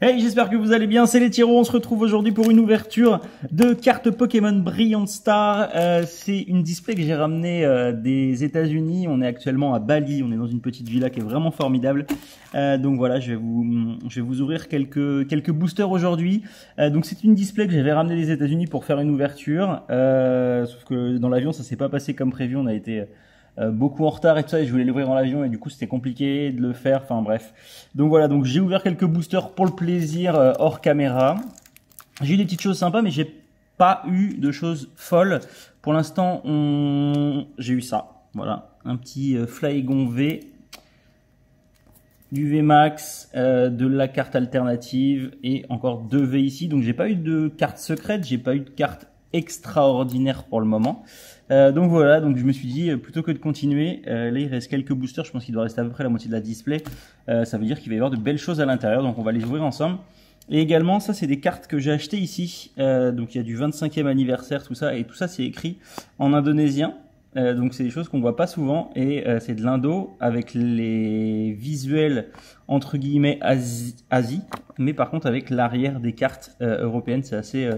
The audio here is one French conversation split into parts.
Hey, j'espère que vous allez bien, c'est les Tyros, on se retrouve aujourd'hui pour une ouverture de cartes Pokémon Brilliant Star. C'est une display que j'ai ramenée des États-Unis. On est actuellement à Bali, on est dans une petite villa qui est vraiment formidable. Donc voilà, je vais vous ouvrir quelques boosters aujourd'hui. Donc c'est une display que j'avais ramenée des États-Unis pour faire une ouverture. Sauf que dans l'avion, ça s'est pas passé comme prévu, on a été beaucoup en retard et tout ça, et je voulais l'ouvrir dans l'avion et du coup c'était compliqué de le faire, enfin bref. Donc voilà, donc j'ai ouvert quelques boosters pour le plaisir hors caméra. J'ai eu des petites choses sympas, mais j'ai pas eu de choses folles. Pour l'instant, j'ai eu ça. Voilà, un petit Flygon V, du VMAX, de la carte alternative et encore 2 V ici. Donc j'ai pas eu de carte secrète, j'ai pas eu de carte extraordinaire pour le moment. Donc voilà, donc je me suis dit plutôt que de continuer, là il reste quelques boosters, je pense qu'il doit rester à peu près la moitié de la display. Ça veut dire qu'il va y avoir de belles choses à l'intérieur, donc on va les ouvrir ensemble. Et également, ça c'est des cartes que j'ai achetées ici, donc il y a du 25e anniversaire, tout ça, et tout ça c'est écrit en indonésien. Donc c'est des choses qu'on voit pas souvent, et c'est de l'indo avec les visuels entre guillemets Asie, mais par contre avec l'arrière des cartes européennes, c'est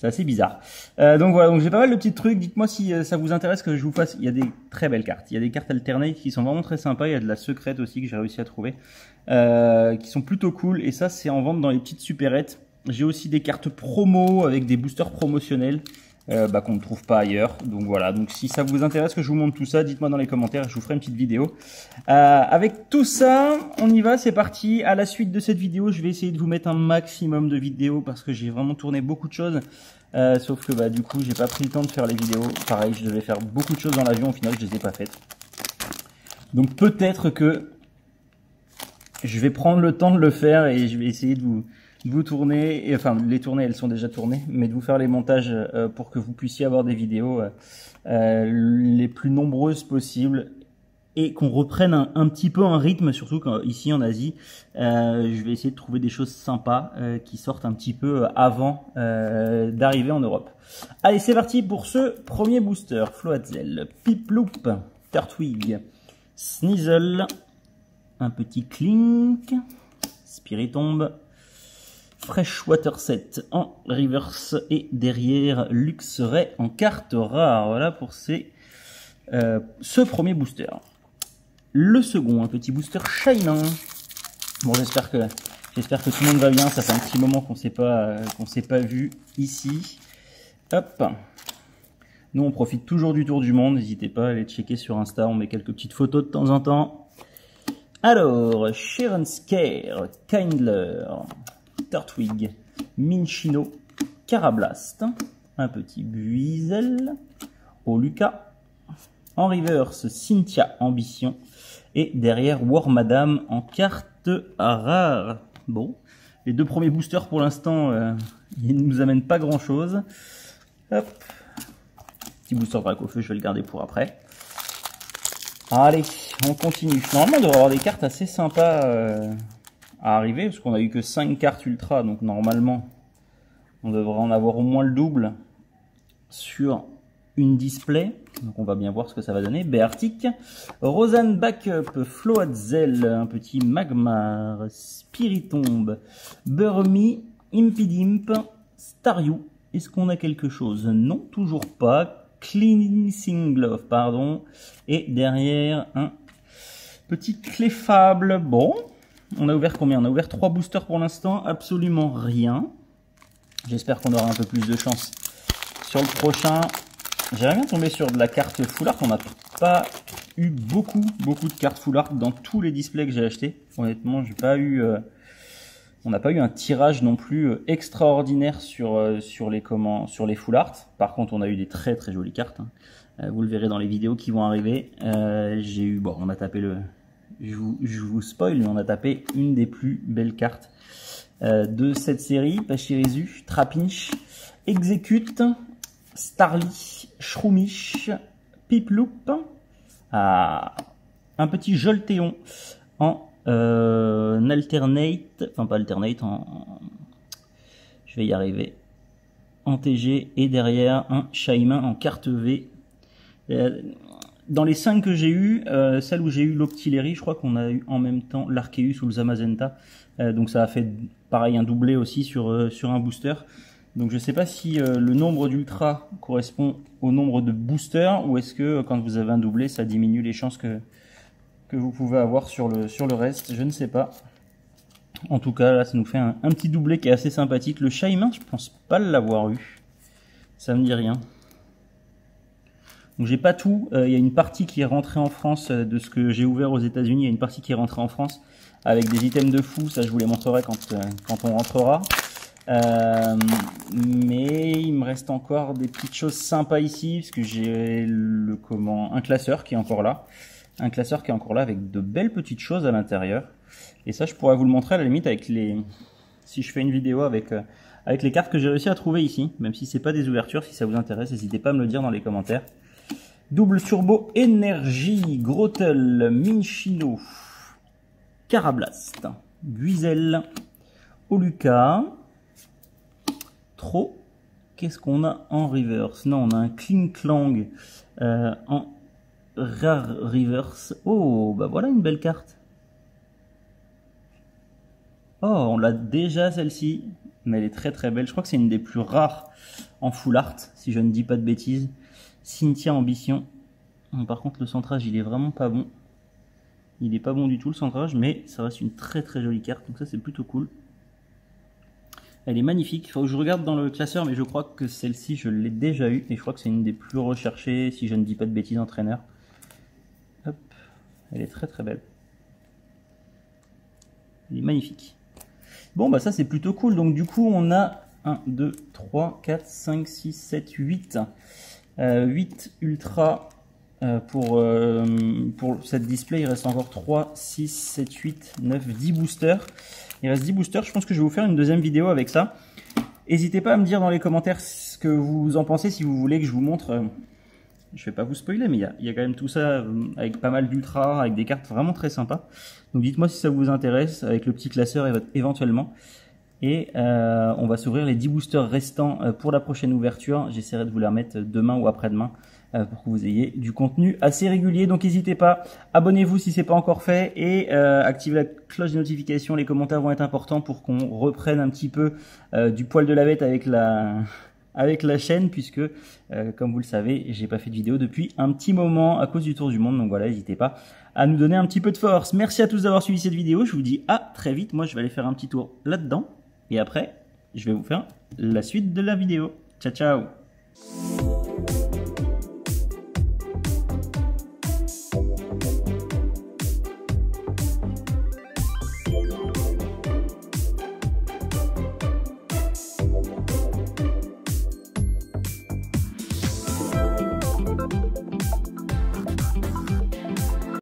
assez bizarre. Donc voilà, donc j'ai pas mal de petits trucs. Dites-moi si ça vous intéresse que je vous fasse. Il y a des très belles cartes. Il y a des cartes alternatives qui sont vraiment très sympas. Il y a de la secrète aussi que j'ai réussi à trouver, qui sont plutôt cool. Et ça, c'est en vente dans les petites supérettes. J'ai aussi des cartes promo avec des boosters promotionnels qu'on ne trouve pas ailleurs. Donc voilà, donc si ça vous intéresse que je vous montre tout ça, dites-moi dans les commentaires et je vous ferai une petite vidéo. Avec tout ça, on y va, c'est parti. À la suite de cette vidéo, je vais essayer de vous mettre un maximum de vidéos parce que j'ai vraiment tourné beaucoup de choses. Sauf que du coup, j'ai pas pris le temps de faire les vidéos. Pareil, je devais faire beaucoup de choses dans l'avion, au final, je les ai pas faites. Donc peut-être que je vais prendre le temps de le faire et je vais essayer de vous tourner, enfin les tourner, elles sont déjà tournées, mais de vous faire les montages pour que vous puissiez avoir des vidéos les plus nombreuses possibles et qu'on reprenne un petit peu un rythme, surtout ici en Asie. Je vais essayer de trouver des choses sympas qui sortent un petit peu avant d'arriver en Europe. Allez, c'est parti pour ce premier booster. Floatzel, Piplup, Turtwig, Sneasel, un petit Clink, Spiritomb, Freshwater Set en reverse et derrière Luxray en carte rare. Voilà pour ce premier booster. Le second, un petit booster Shaymin. Bon, j'espère que tout le monde va bien. Ça fait un petit moment qu'on s'est pas vu ici. Hop. Nous, on profite toujours du tour du monde. N'hésitez pas à aller checker sur Insta. On met quelques petites photos de temps en temps. Alors, Sharon Scare, Kindler, Turtwig, Minchino, Carablast, un petit Buizel, Oluka, en reverse Cynthia Ambition, et derrière Wormadam en carte rare. Bon, les deux premiers boosters pour l'instant, ils ne nous amènent pas grand chose. Hop, petit booster Dracofeu, je vais le garder pour après. Allez, on continue. Normalement, on devrait avoir des cartes assez sympas à arriver, parce qu'on a eu que 5 cartes ultra, donc normalement, on devrait en avoir au moins le double sur une display. Donc on va bien voir ce que ça va donner. Beartic, Rosanne Backup, Floatzel, un petit Magmar, Spiritomb, Burmy, Impidimp, Staryu. Est-ce qu'on a quelque chose? Non, toujours pas. Cleansing Glove, pardon. Et derrière, un petit Clefable. Bon, on a ouvert combien? On a ouvert 3 boosters pour l'instant, absolument rien. J'espère qu'on aura un peu plus de chance sur le prochain. J'aimerais bien tomber sur de la carte full art. On n'a pas eu beaucoup de cartes full art dans tous les displays que j'ai achetés. Honnêtement, on n'a pas eu un tirage non plus extraordinaire sur les full art. Par contre, on a eu des très jolies cartes. Vous le verrez dans les vidéos qui vont arriver. On a tapé je vous spoil, mais on a tapé une des plus belles cartes de cette série. Pachirisu, Trapinch, Execute, Starly, Shroomish, Piplup, un petit Jolteon en alternate, enfin pas alternate, je vais y arriver, en TG, et derrière un Shaymin en carte V. dans les 5 que j'ai eu, celle où j'ai eu l'Octillery, je crois qu'on a eu en même temps l'Arceus ou le Zamazenta. Donc ça a fait pareil un doublé aussi sur un booster. Donc je sais pas si le nombre d'ultra correspond au nombre de boosters ou est-ce que quand vous avez un doublé, ça diminue les chances que vous pouvez avoir sur le reste. Je ne sais pas. En tout cas, là, ça nous fait un petit doublé qui est assez sympathique. Le Shaymin, je pense pas l'avoir eu. Ça me dit rien. Donc j'ai pas tout. Il y a une partie qui est rentrée en France de ce que j'ai ouvert aux États-Unis. Il y a une partie qui est rentrée en France avec des items de fou. Ça, je vous les montrerai quand on rentrera. Mais il me reste encore des petites choses sympas ici parce que j'ai un classeur qui est encore là. Un classeur qui est encore là avec de belles petites choses à l'intérieur. Et ça, je pourrais vous le montrer à la limite avec si je fais une vidéo avec les cartes que j'ai réussi à trouver ici. Même si c'est pas des ouvertures, si ça vous intéresse, n'hésitez pas à me le dire dans les commentaires. Double Turbo Énergie, Grottle, Minchino, Carablast, Guizel, Oluka, Trop. Qu'est-ce qu'on a en reverse? Non, on a un Klinklang en rare reverse. Oh, bah voilà une belle carte. Oh, on l'a déjà celle-ci, mais elle est très très belle. Je crois que c'est une des plus rares en full art, si je ne dis pas de bêtises. Cynthia Ambition. Par contre, le centrage, il est vraiment pas bon. Il est pas bon du tout le centrage, mais ça reste une très très jolie carte. Donc ça, c'est plutôt cool. Elle est magnifique. Il faut que je regarde dans le classeur, mais je crois que celle-ci, je l'ai déjà eue. Et je crois que c'est une des plus recherchées, si je ne dis pas de bêtises, entraîneur. Hop. Elle est très très belle. Elle est magnifique. Bon, bah ça, c'est plutôt cool. Donc du coup, on a 1, 2, 3, 4, 5, 6, 7, 8. 8 ultra pour cette display. Il reste encore 3, 6, 7, 8, 9, 10 boosters. Il reste 10 boosters. Je pense que je vais vous faire une deuxième vidéo avec ça. N'hésitez pas à me dire dans les commentaires ce que vous en pensez, si vous voulez que je vous montre. Je vais pas vous spoiler, mais il y a quand même tout ça avec pas mal d'ultra, avec des cartes vraiment très sympas. Donc dites-moi si ça vous intéresse, avec le petit classeur éventuellement. Et on va s'ouvrir les 10 boosters restants pour la prochaine ouverture. J'essaierai de vous les remettre demain ou après-demain pour que vous ayez du contenu assez régulier. Donc n'hésitez pas, abonnez-vous si ce n'est pas encore fait et activez la cloche de notification. Les commentaires vont être importants pour qu'on reprenne un petit peu du poil de la bête avec la chaîne, puisque comme vous le savez, j'ai pas fait de vidéo depuis un petit moment à cause du tour du monde. Donc voilà, n'hésitez pas à nous donner un petit peu de force. Merci à tous d'avoir suivi cette vidéo. Je vous dis à très vite. Moi, je vais aller faire un petit tour là-dedans. Et après, je vais vous faire la suite de la vidéo. Ciao, ciao!